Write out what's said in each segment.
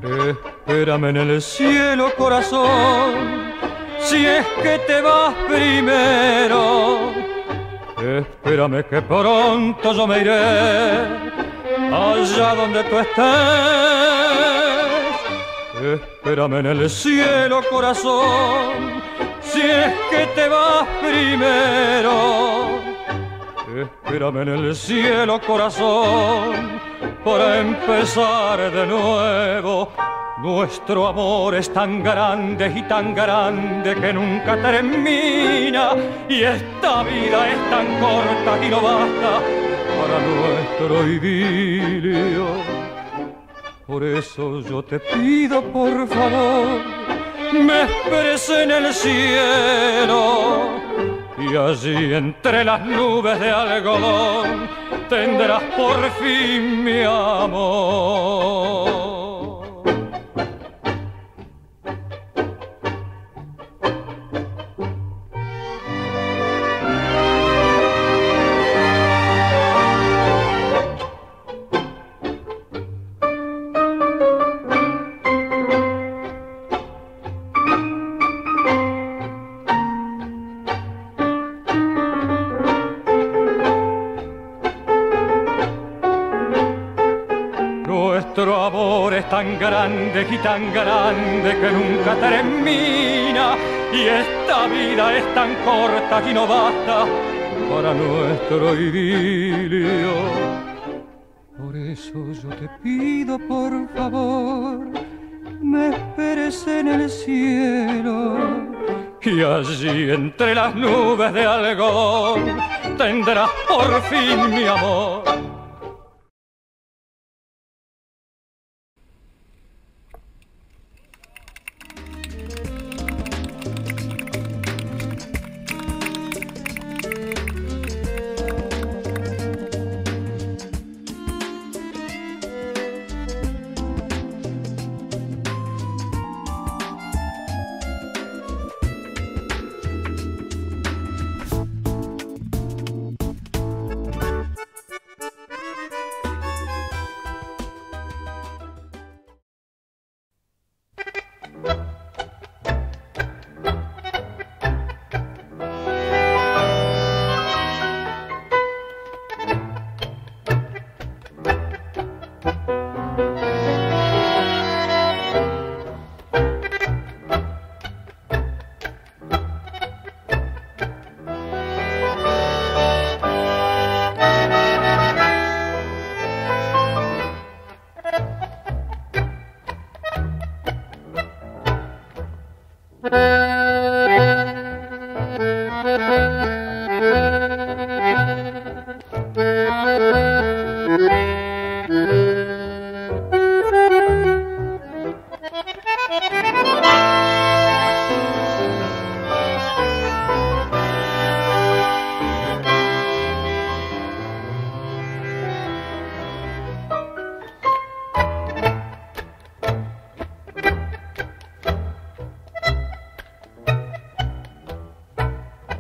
Espérame en el cielo, corazón, si es que te vas primero. Espérame que pronto yo me iré allá donde tú estés. Espérame en el cielo, corazón, si es que te vas primero. Espérame en el cielo, corazón, para empezar de nuevo. Nuestro amor es tan grande y tan grande que nunca termina, y esta vida es tan corta y no basta para nuestro idilio. Por eso yo te pido, por favor, me esperes en el cielo, y allí entre las nubes de algodón tendrás por fin mi amor. Nuestro amor es tan grande y tan grande que nunca termina, y esta vida es tan corta y no basta para nuestro idilio. Por eso yo te pido, por favor, me esperes en el cielo, y allí entre las nubes de algodón tendrás por fin mi amor.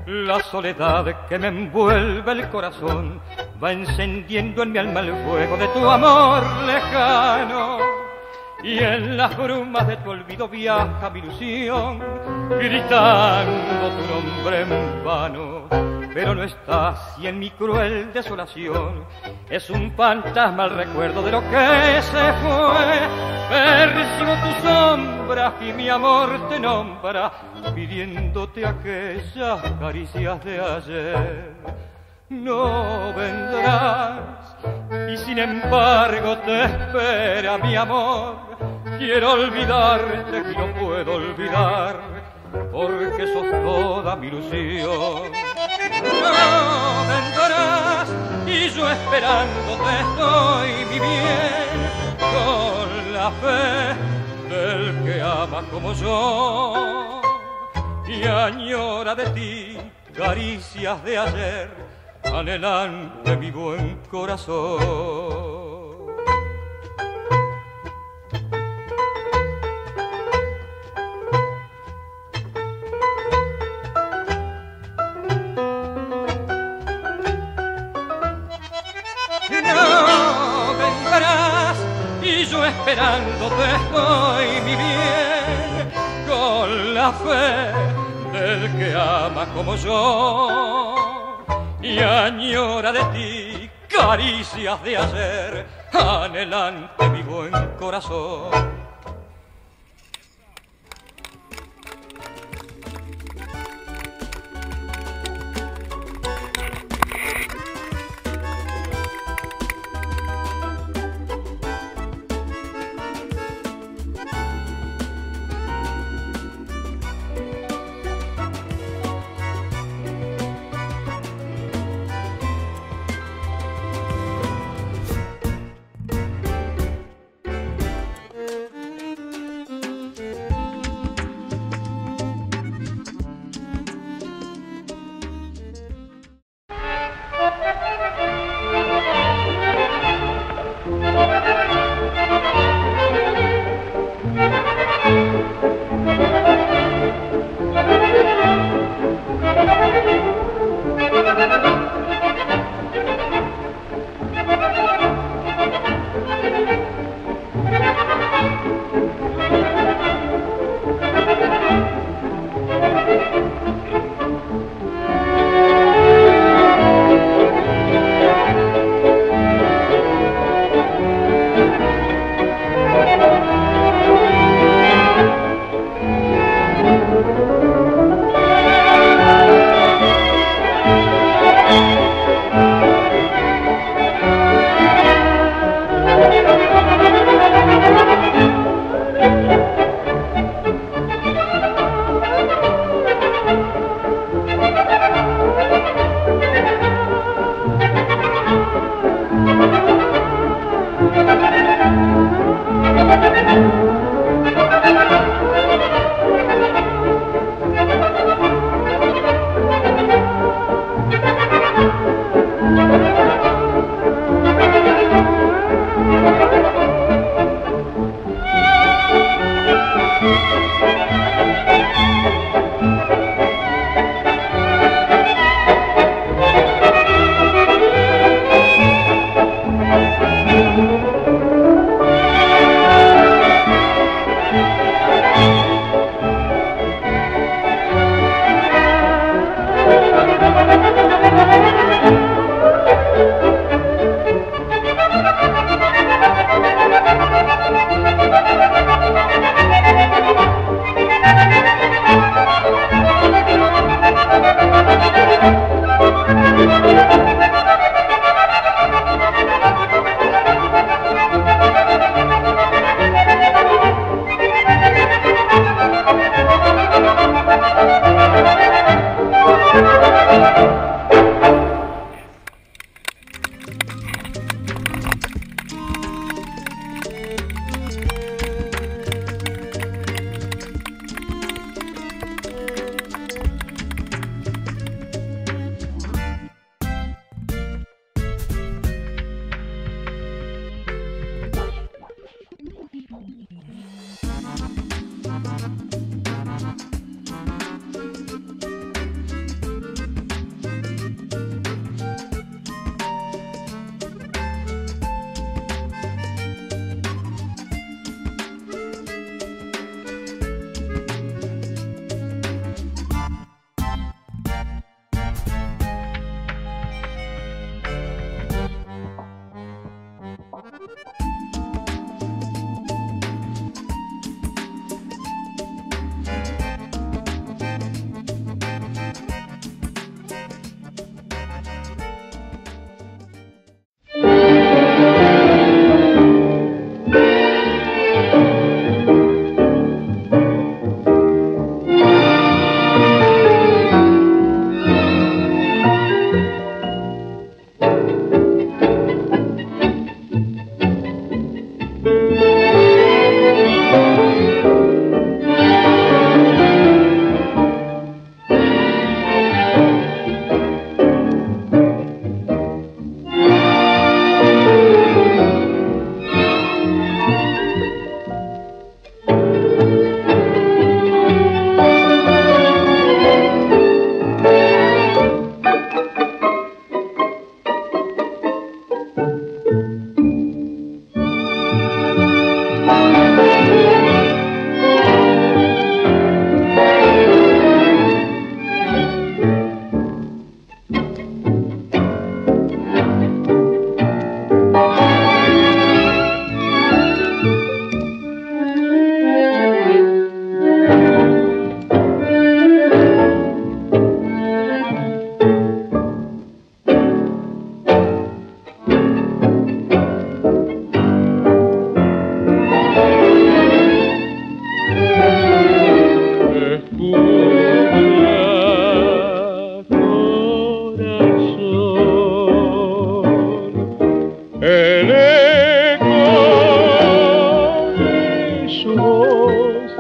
La soledad que me envuelve el corazón va encendiendo en mi alma el fuego de tu amor lejano, y en las brumas de tu olvido viaja mi ilusión, gritando tu nombre en vano. Pero no estás, y en mi cruel desolación es un fantasma el recuerdo de lo que se fue. Persigo tu sombra y mi amor te nombra, pidiéndote aquellas caricias de ayer. No vendrás, y sin embargo te espera mi amor. Quiero olvidarte y no puedo olvidar, porque sos toda mi ilusión. No vendrás, y yo esperándote estoy, mi bien, con la fe del que ama como yo, y añora de ti caricias de ayer, anhelante mi buen corazón. No vendrás, y yo esperándote estoy, mi bien, con la fe del que ama como yo y añora de ti caricias de ayer, anhelante mi buen corazón. su voz.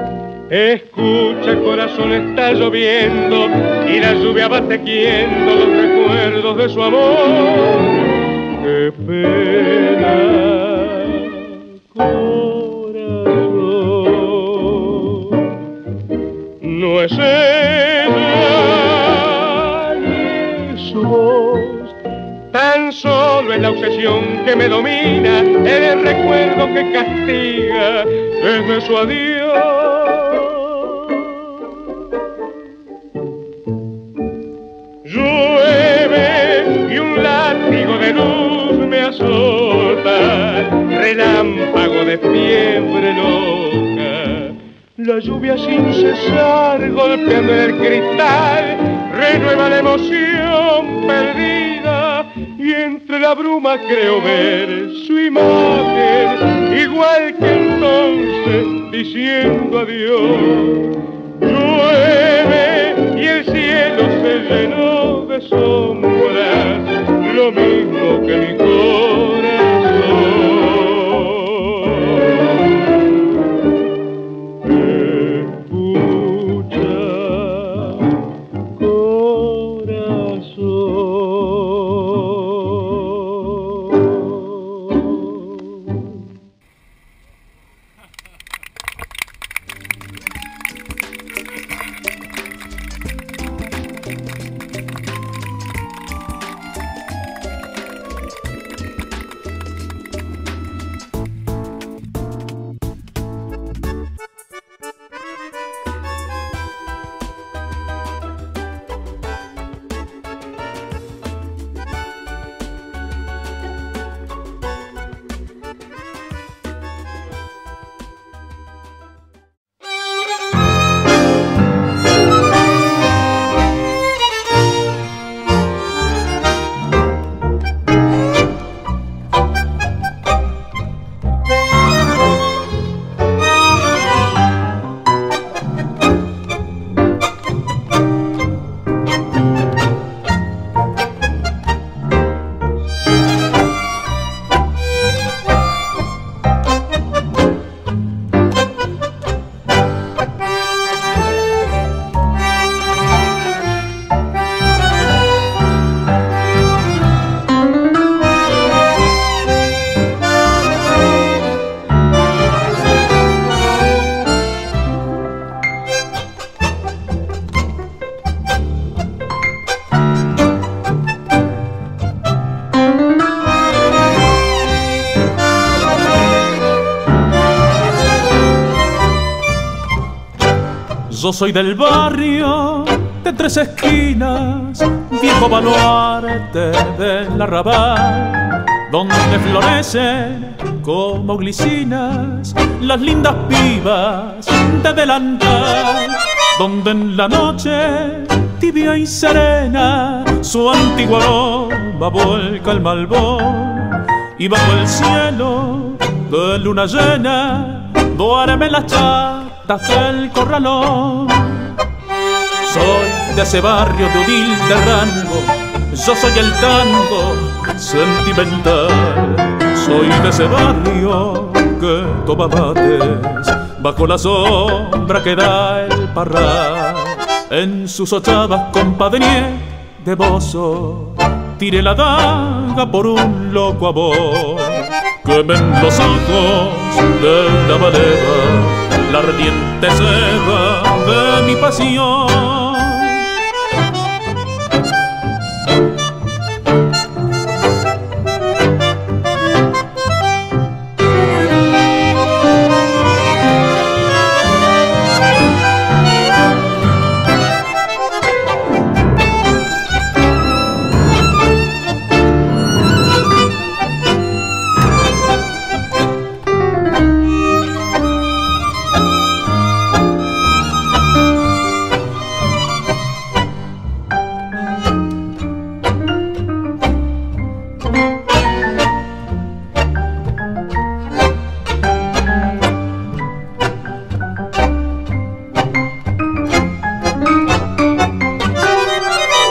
Escucha, corazón, está lloviendo y la lluvia va tejiendo los recuerdos de su amor. ¡Qué pena, corazón! No es ella ni su voz, tan solo es la obsesión que me domina, el recuerdo que castiga desde su adiós. Llueve y un látigo de luz me azota, relámpago de fiebre loca. La lluvia sin cesar golpeando en el cristal renueva la emoción perdida, y entre la bruma creo ver su imagen, igual que entonces diciendo adiós. Llueve y el cielo se llenó de sombras, lo mismo que mi corazón. Escucha, corazón. Yo soy del barrio de Tres Esquinas, viejo baluarte del arrabal, donde florecen como glicinas las lindas pibas de delantal, donde en la noche tibia y serena su antiguo aroma vuelca el malbón, y bajo el cielo de luna llena duermen las chatas del corralón. Soy de ese barrio de humilde rango, yo soy el tango sentimental. Soy de ese barrio que toma mates bajo la sombra que da el parral. En sus ochavas, compadre de bozo, tiré la daga por un loco amor. Quemen los ojos de la maleva la ardiente ceba de mi pasión.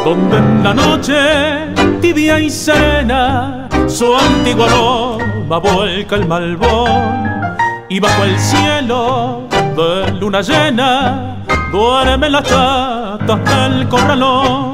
Donde en la noche tibia y serena su antiguo aroma vuelca el malbón, y bajo el cielo de luna llena duermen las chatas del corralón.